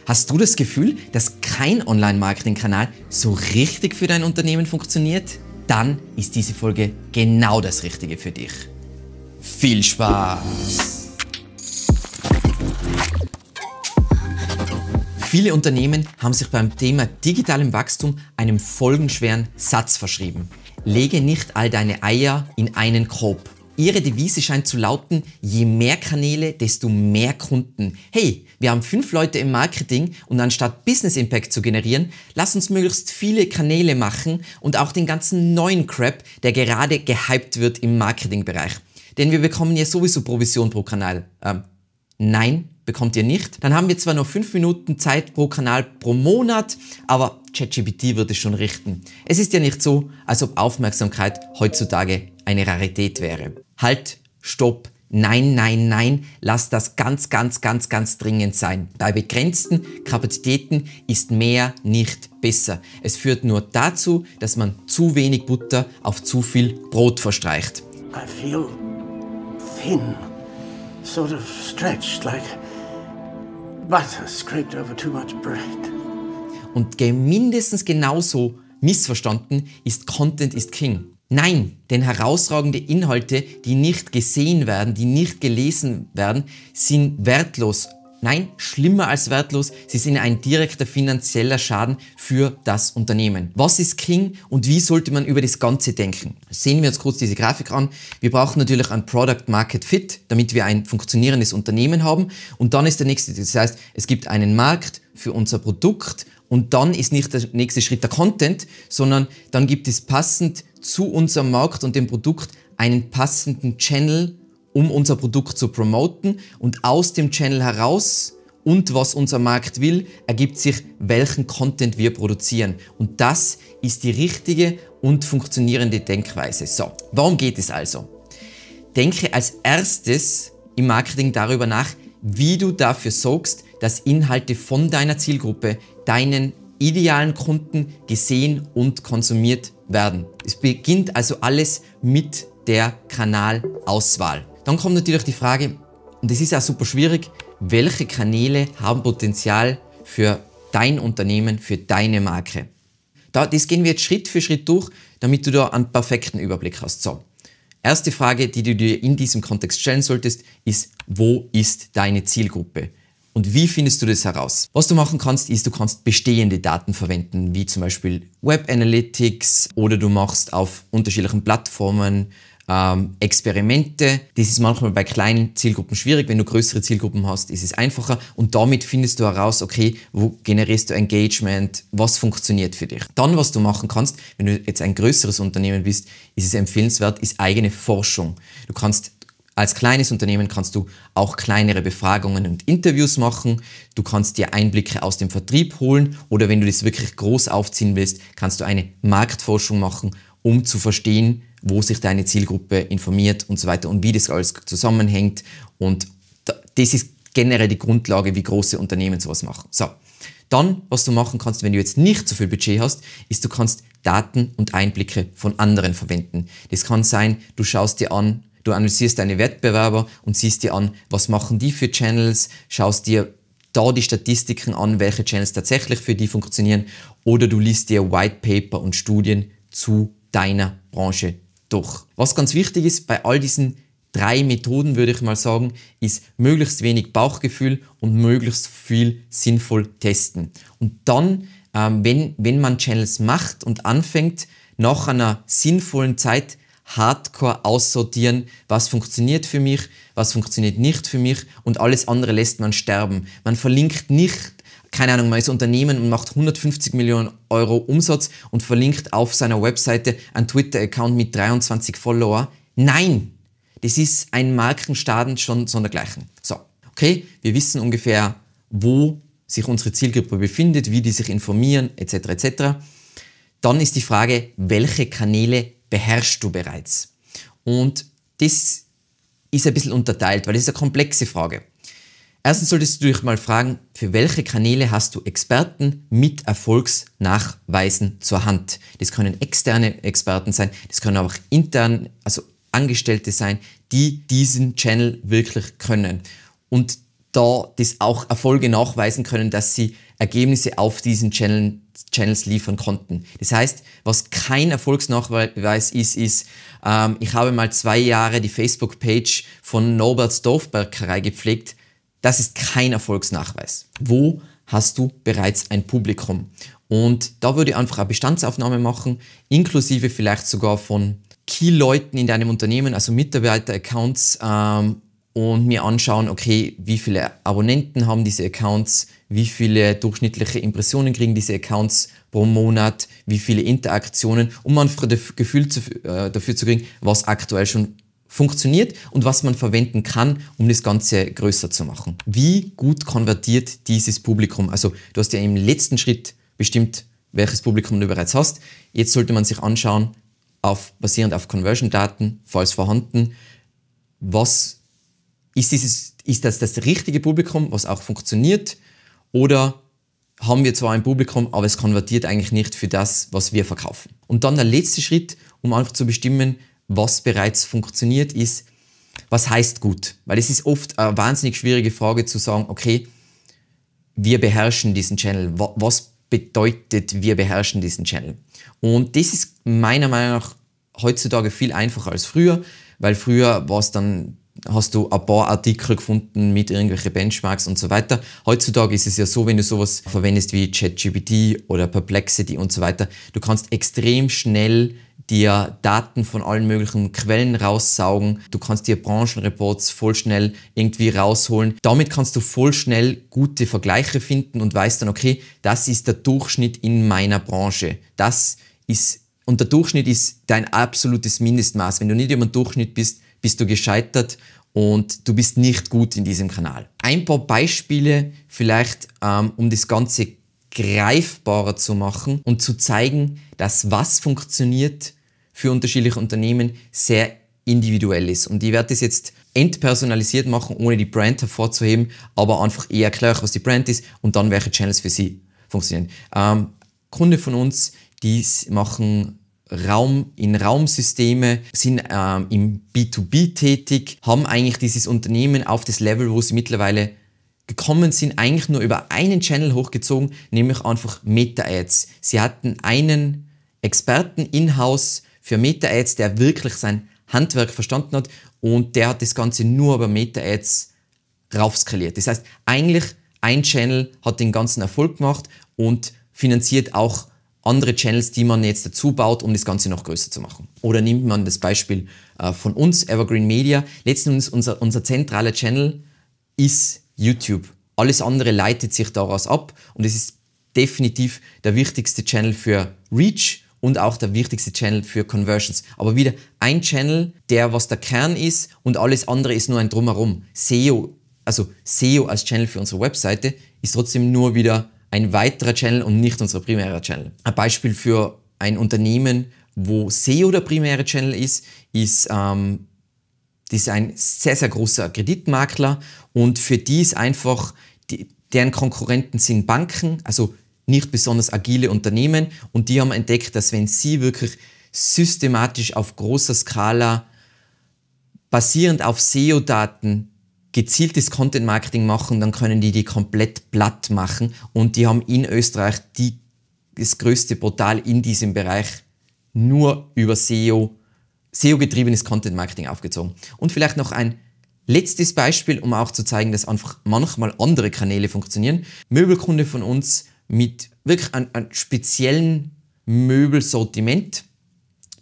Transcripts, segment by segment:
Hast du das Gefühl, dass kein Online-Marketing-Kanal so richtig für dein Unternehmen funktioniert? Dann ist diese Folge genau das Richtige für dich. Viel Spaß! Viele Unternehmen haben sich beim Thema digitalem Wachstum einem folgenschweren Satz verschrieben. Lege nicht all deine Eier in einen Korb. Ihre Devise scheint zu lauten, je mehr Kanäle, desto mehr Kunden. Hey, wir haben 5 Leute im Marketing und anstatt Business Impact zu generieren, lass uns möglichst viele Kanäle machen und auch den ganzen neuen Crap, der gerade gehypt wird im Marketingbereich. Denn wir bekommen ja sowieso Provision pro Kanal. Nein, bekommt ihr nicht. Dann haben wir zwar noch 5 Minuten Zeit pro Kanal pro Monat, aber ChatGPT wird es schon richten. Es ist ja nicht so, als ob Aufmerksamkeit heutzutage eine Rarität wäre. Halt, stopp, nein, nein, nein, lass das ganz dringend sein. Bei begrenzten Kapazitäten ist mehr nicht besser. Es führt nur dazu, dass man zu wenig Butter auf zu viel Brot verstreicht. I feel thin, sort of stretched, like butter scraped over too much bread. Und mindestens genauso missverstanden ist Content is King. Nein, denn herausragende Inhalte, die nicht gesehen werden, die nicht gelesen werden, sind wertlos. Nein, schlimmer als wertlos, sie sind ein direkter finanzieller Schaden für das Unternehmen. Was ist King und wie sollte man über das Ganze denken? Sehen wir uns kurz diese Grafik an. Wir brauchen natürlich ein Product Market Fit, damit wir ein funktionierendes Unternehmen haben. Und dann ist der nächste, das heißt, es gibt einen Markt für unser Produkt und dann ist nicht der nächste Schritt der Content, sondern dann gibt es passend zu unserem Markt und dem Produkt einen passenden Channel, um unser Produkt zu promoten, und aus dem Channel heraus und was unser Markt will, ergibt sich, welchen Content wir produzieren. Und das ist die richtige und funktionierende Denkweise. So, warum geht es also? Denke als erstes im Marketing darüber nach, wie du dafür sorgst, dass Inhalte von deiner Zielgruppe, deinen idealen Kunden gesehen und konsumiert werden. Es beginnt also alles mit der Kanalauswahl. Dann kommt natürlich die Frage, und das ist auch super schwierig, welche Kanäle haben Potenzial für dein Unternehmen, für deine Marke? Das gehen wir jetzt Schritt für Schritt durch, damit du da einen perfekten Überblick hast. So, erste Frage, die du dir in diesem Kontext stellen solltest, ist, wo ist deine Zielgruppe? Und wie findest du das heraus? Was du machen kannst, ist, du kannst bestehende Daten verwenden, wie zum Beispiel Web Analytics, oder du machst auf unterschiedlichen Plattformen Experimente. Das ist manchmal bei kleinen Zielgruppen schwierig. Wenn du größere Zielgruppen hast, ist es einfacher, und damit findest du heraus, okay, wo generierst du Engagement, was funktioniert für dich. Dann, was du machen kannst, wenn du jetzt ein größeres Unternehmen bist, ist es empfehlenswert, ist eigene Forschung. Du kannst als kleines Unternehmen kannst du auch kleinere Befragungen und Interviews machen. Du kannst dir Einblicke aus dem Vertrieb holen, oder wenn du das wirklich groß aufziehen willst, kannst du eine Marktforschung machen, um zu verstehen, wo sich deine Zielgruppe informiert und so weiter und wie das alles zusammenhängt. Und das ist generell die Grundlage, wie große Unternehmen sowas machen. So, dann, was du machen kannst, wenn du jetzt nicht so viel Budget hast, ist, du kannst Daten und Einblicke von anderen verwenden. Das kann sein, du schaust dir an, du analysierst deine Wettbewerber und siehst dir an, was machen die für Channels, schaust dir da die Statistiken an, welche Channels tatsächlich für die funktionieren, oder du liest dir White Paper und Studien zu deiner Branche durch. Was ganz wichtig ist bei all diesen 3 Methoden, würde ich mal sagen, ist möglichst wenig Bauchgefühl und möglichst viel sinnvoll testen. Und dann, wenn man Channels macht und anfängt, nach einer sinnvollen Zeit hardcore aussortieren, was funktioniert für mich, was funktioniert nicht für mich, und alles andere lässt man sterben. Man verlinkt nicht, keine Ahnung, man ist Unternehmen und macht 150 Millionen Euro Umsatz und verlinkt auf seiner Webseite einen Twitter-Account mit 23 Follower. Nein, das ist ein Markenschaden schon sondergleichen. So, okay, wir wissen ungefähr, wo sich unsere Zielgruppe befindet, wie die sich informieren, etc. etc. Dann ist die Frage, welche Kanäle beherrschst du bereits? Und das ist ein bisschen unterteilt, weil das ist eine komplexe Frage. Erstens solltest du dich mal fragen, für welche Kanäle hast du Experten mit Erfolgsnachweisen zur Hand? Das können externe Experten sein, das können aber auch intern, also Angestellte sein, die diesen Channel wirklich können. Und da das auch Erfolge nachweisen können, dass sie Ergebnisse auf diesen Channels liefern konnten. Das heißt, was kein Erfolgsnachweis ist, ich habe mal 2 Jahre die Facebook-Page von Norberts Dorfbäckerei gepflegt. Das ist kein Erfolgsnachweis. Wo hast du bereits ein Publikum? Und da würde ich einfach eine Bestandsaufnahme machen, inklusive vielleicht sogar von Key-Leuten in deinem Unternehmen, also Mitarbeiter-Accounts, und mir anschauen, okay, wie viele Abonnenten haben diese Accounts, wie viele durchschnittliche Impressionen kriegen diese Accounts pro Monat, wie viele Interaktionen, um einfach das Gefühl dafür zu kriegen, was aktuell schon funktioniert und was man verwenden kann, um das Ganze größer zu machen. Wie gut konvertiert dieses Publikum? Also du hast ja im letzten Schritt bestimmt, welches Publikum du bereits hast. Jetzt sollte man sich anschauen, basierend auf Conversion-Daten, falls vorhanden, ist das richtige Publikum, was auch funktioniert, oder haben wir zwar ein Publikum, aber es konvertiert eigentlich nicht für das, was wir verkaufen. Und dann der letzte Schritt, um einfach zu bestimmen, was bereits funktioniert, ist, was heißt gut? Weil es ist oft eine wahnsinnig schwierige Frage zu sagen, okay, wir beherrschen diesen Channel. Was bedeutet, wir beherrschen diesen Channel? Und das ist meiner Meinung nach heutzutage viel einfacher als früher, weil früher war es dann, hast du ein paar Artikel gefunden mit irgendwelchen Benchmarks und so weiter. Heutzutage ist es ja so, wenn du sowas verwendest wie ChatGPT oder Perplexity und so weiter, du kannst extrem schnell dir Daten von allen möglichen Quellen raussaugen. Du kannst dir Branchenreports voll schnell irgendwie rausholen. Damit kannst du voll schnell gute Vergleiche finden und weißt dann, okay, das ist der Durchschnitt in meiner Branche. Und der Durchschnitt ist dein absolutes Mindestmaß. Wenn du nicht über den Durchschnitt bist, bist du gescheitert und du bist nicht gut in diesem Kanal. Ein paar Beispiele vielleicht, um das Ganze greifbarer zu machen und zu zeigen, dass was funktioniert für unterschiedliche Unternehmen sehr individuell ist. Und ich werde das jetzt entpersonalisiert machen, ohne die Brand hervorzuheben, aber einfach eher erklären, was die Brand ist und dann welche Channels für sie funktionieren. Kunde von uns, die machen Raumsysteme, sind im B2B tätig, haben eigentlich dieses Unternehmen auf das Level, wo sie mittlerweile gekommen sind, eigentlich nur über einen Channel hochgezogen, nämlich einfach Meta-Ads. Sie hatten einen Experten in-house für Meta-Ads, der wirklich sein Handwerk verstanden hat und der hat das Ganze nur über Meta-Ads raufskaliert. Das heißt, eigentlich ein Channel hat den ganzen Erfolg gemacht und finanziert auch andere Channels, die man jetzt dazu baut, um das Ganze noch größer zu machen. Oder nimmt man das Beispiel von uns, Evergreen Media. Letztendlich unser zentraler Channel ist YouTube. Alles andere leitet sich daraus ab und es ist definitiv der wichtigste Channel für Reach und auch der wichtigste Channel für Conversions. Aber wieder ein Channel, was der Kern ist und alles andere ist nur ein Drumherum. SEO als Channel für unsere Webseite ist trotzdem nur wieder ein weiterer Channel und nicht unser primärer Channel. Ein Beispiel für ein Unternehmen, wo SEO der primäre Channel ist ein sehr, sehr großer Kreditmakler und für die ist einfach, deren Konkurrenten sind Banken, also nicht besonders agile Unternehmen und die haben entdeckt, dass wenn sie wirklich systematisch auf großer Skala basierend auf SEO-Daten gezieltes Content-Marketing machen, dann können die komplett platt machen und die haben in Österreich das größte Portal in diesem Bereich nur über SEO-getriebenes Content-Marketing aufgezogen. Und vielleicht noch ein letztes Beispiel, um auch zu zeigen, dass einfach manchmal andere Kanäle funktionieren. Möbelkunde von uns mit wirklich einem speziellen Möbelsortiment.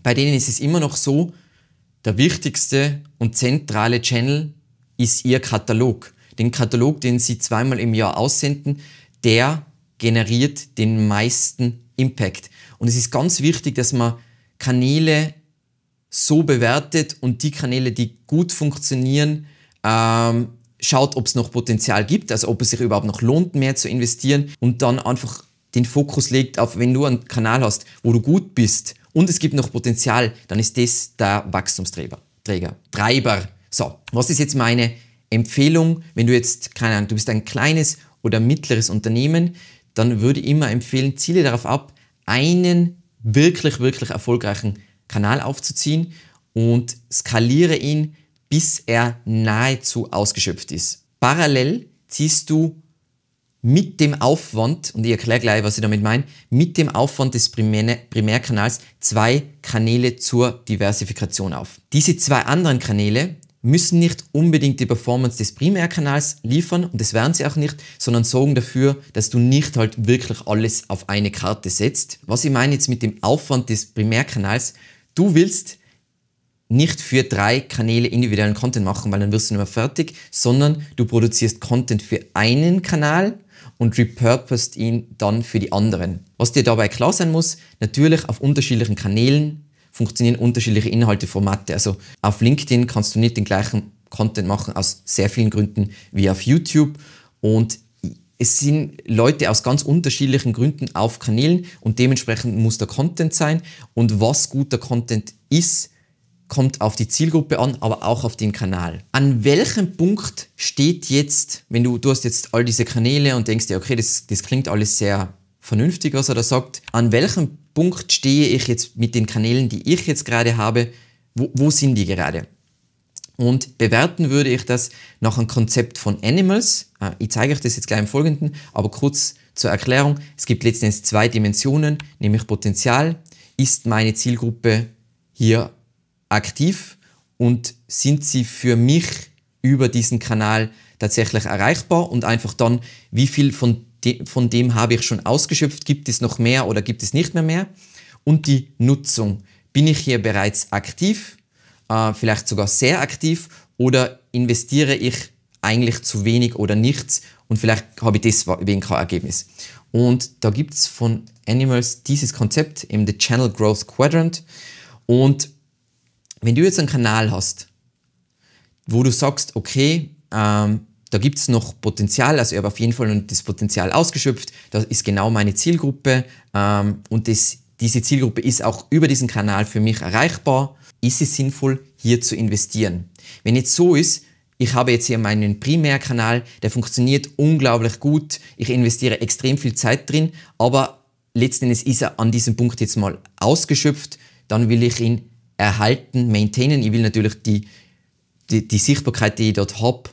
Bei denen ist es immer noch so, der wichtigste und zentrale Channel ist ihr Katalog. Den Katalog, den sie 2-mal im Jahr aussenden, der generiert den meisten Impact. Und es ist ganz wichtig, dass man Kanäle so bewertet und die Kanäle, die gut funktionieren, schaut, ob es noch Potenzial gibt, also ob es sich überhaupt noch lohnt, mehr zu investieren und dann einfach den Fokus legt auf, wenn du einen Kanal hast, wo du gut bist und es gibt noch Potenzial, dann ist das der Wachstumstreiber. So, was ist jetzt meine Empfehlung, wenn du jetzt, keine Ahnung, du bist ein kleines oder mittleres Unternehmen, dann würde ich immer empfehlen, ziele darauf ab, einen wirklich, wirklich erfolgreichen Kanal aufzuziehen und skaliere ihn, bis er nahezu ausgeschöpft ist. Parallel ziehst du mit dem Aufwand, und ich erkläre gleich, was ich damit meine, mit dem Aufwand des Primärkanals 2 Kanäle zur Diversifikation auf. Diese 2 anderen Kanäle müssen nicht unbedingt die Performance des Primärkanals liefern, und das werden sie auch nicht, sondern sorgen dafür, dass du nicht halt wirklich alles auf eine Karte setzt. Was ich meine jetzt mit dem Aufwand des Primärkanals, du willst nicht für 3 Kanäle individuellen Content machen, weil dann wirst du nicht mehr fertig, sondern du produzierst Content für einen Kanal und repurposed ihn dann für die anderen. Was dir dabei klar sein muss, natürlich auf unterschiedlichen Kanälen funktionieren unterschiedliche Inhalteformate. Also auf LinkedIn kannst du nicht den gleichen Content machen aus sehr vielen Gründen wie auf YouTube, und es sind Leute aus ganz unterschiedlichen Gründen auf Kanälen und dementsprechend muss der Content sein, und was guter Content ist, kommt auf die Zielgruppe an, aber auch auf den Kanal. An welchem Punkt steht jetzt, wenn du hast jetzt all diese Kanäle und denkst dir, okay, das klingt alles sehr vernünftig, was er da sagt. An welchem Punkt stehe ich jetzt mit den Kanälen, die ich jetzt gerade habe? Wo sind die gerade? Und bewerten würde ich das nach einem Konzept von Animals. Ich zeige euch das jetzt gleich im Folgenden, aber kurz zur Erklärung. Es gibt letztendlich 2 Dimensionen, nämlich Potenzial. Ist meine Zielgruppe hier aktiv und sind sie für mich über diesen Kanal tatsächlich erreichbar, und einfach dann, wie viel von dem habe ich schon ausgeschöpft, gibt es noch mehr oder gibt es nicht mehr? Und die Nutzung. Bin ich hier bereits aktiv, vielleicht sogar sehr aktiv, oder investiere ich eigentlich zu wenig oder nichts und vielleicht habe ich deswegen kein Ergebnis. Und da gibt es von Animals dieses Konzept, eben the Channel Growth Quadrant, und wenn du jetzt einen Kanal hast, wo du sagst, okay, da gibt es noch Potenzial, also ich habe auf jeden Fall das Potenzial ausgeschöpft, das ist genau meine Zielgruppe, und diese Zielgruppe ist auch über diesen Kanal für mich erreichbar, ist es sinnvoll, hier zu investieren. Wenn jetzt so ist, ich habe jetzt hier meinen Primärkanal, der funktioniert unglaublich gut, ich investiere extrem viel Zeit drin, aber letztendlich ist er an diesem Punkt jetzt mal ausgeschöpft, dann will ich ihn erhalten, maintainen. Ich will natürlich die Sichtbarkeit, die ich dort habe,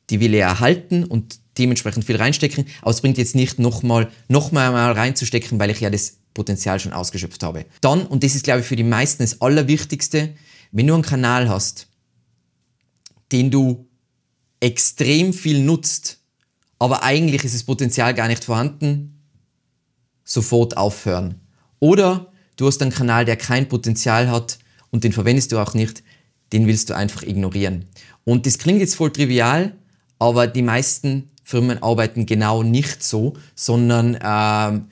die will ich erhalten und dementsprechend viel reinstecken. Aber es bringt jetzt nicht noch mal reinzustecken, weil ich ja das Potenzial schon ausgeschöpft habe. Dann, und das ist, glaube ich, für die meisten das Allerwichtigste, wenn du einen Kanal hast, den du extrem viel nutzt, aber eigentlich ist das Potenzial gar nicht vorhanden, sofort aufhören. Oder du hast einen Kanal, der kein Potenzial hat, und den verwendest du auch nicht, den willst du einfach ignorieren. Und das klingt jetzt voll trivial, aber die meisten Firmen arbeiten genau nicht so, sondern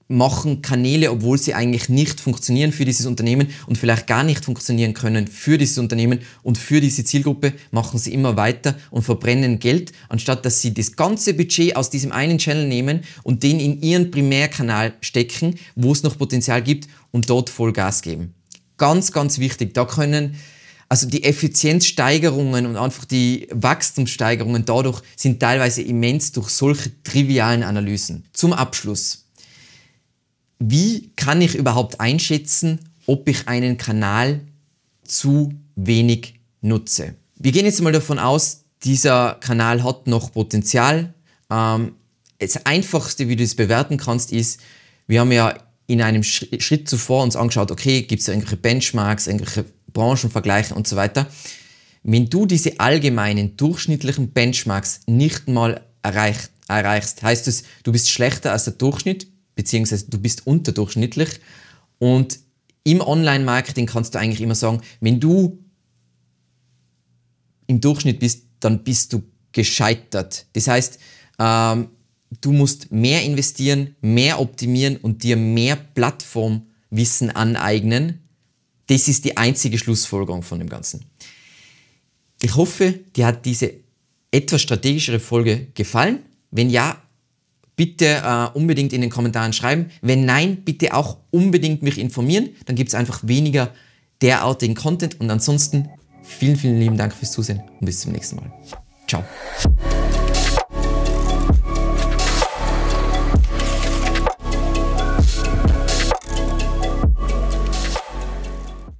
machen Kanäle, obwohl sie eigentlich nicht funktionieren für dieses Unternehmen und vielleicht gar nicht funktionieren können für dieses Unternehmen und für diese Zielgruppe, machen sie immer weiter und verbrennen Geld, anstatt dass sie das ganze Budget aus diesem einen Channel nehmen und den in ihren Primärkanal stecken, wo es noch Potenzial gibt, und dort Vollgas geben. Ganz, ganz wichtig. Da können also die Effizienzsteigerungen und einfach die Wachstumssteigerungen dadurch sind teilweise immens durch solche trivialen Analysen. Zum Abschluss. Wie kann ich überhaupt einschätzen, ob ich einen Kanal zu wenig nutze? Wir gehen jetzt mal davon aus, dieser Kanal hat noch Potenzial. Das Einfachste, wie du es bewerten kannst, ist, wir haben ja in einem Schritt zuvor uns angeschaut, okay, gibt es irgendwelche Benchmarks, irgendwelche Branchenvergleiche und so weiter. Wenn du diese allgemeinen, durchschnittlichen Benchmarks nicht mal erreichst, heißt es, du bist schlechter als der Durchschnitt, beziehungsweise du bist unterdurchschnittlich, und im Online-Marketing kannst du eigentlich immer sagen, wenn du im Durchschnitt bist, dann bist du gescheitert. Das heißt, du musst mehr investieren, mehr optimieren und dir mehr Plattformwissen aneignen. Das ist die einzige Schlussfolgerung von dem Ganzen. Ich hoffe, dir hat diese etwas strategischere Folge gefallen. Wenn ja, bitte unbedingt in den Kommentaren schreiben. Wenn nein, bitte auch unbedingt mich informieren. Dann gibt es einfach weniger derartigen Content. Und ansonsten vielen, vielen lieben Dank fürs Zusehen und bis zum nächsten Mal. Ciao.